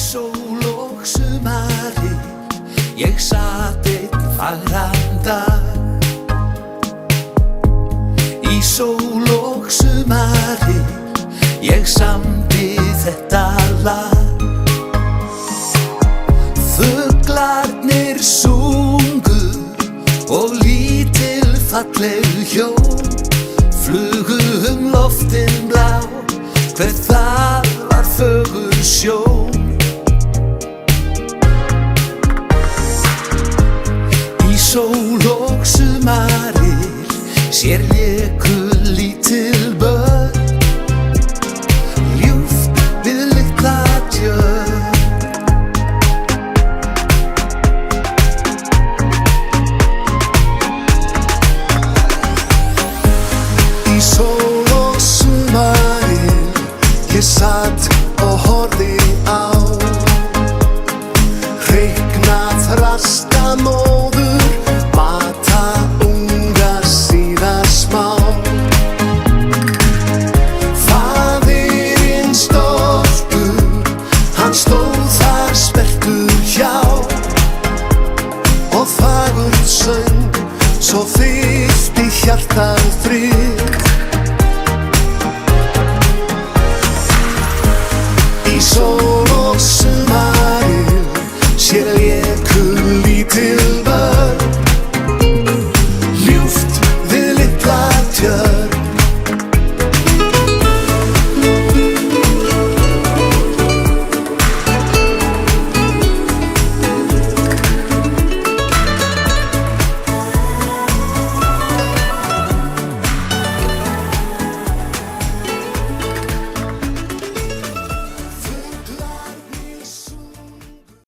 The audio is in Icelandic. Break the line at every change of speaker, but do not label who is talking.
sól og sumari, ég sat einn fagran dag. Í sól og sumari, ég samdi þetta lag. Fuglarnir sungu og lítil falleg hjón flugu loftin blá, hver það var fögur sjón. Í sól og sumari sér léku lítil börn, ljúft við litla tjörn. Í sól og sumari ég sat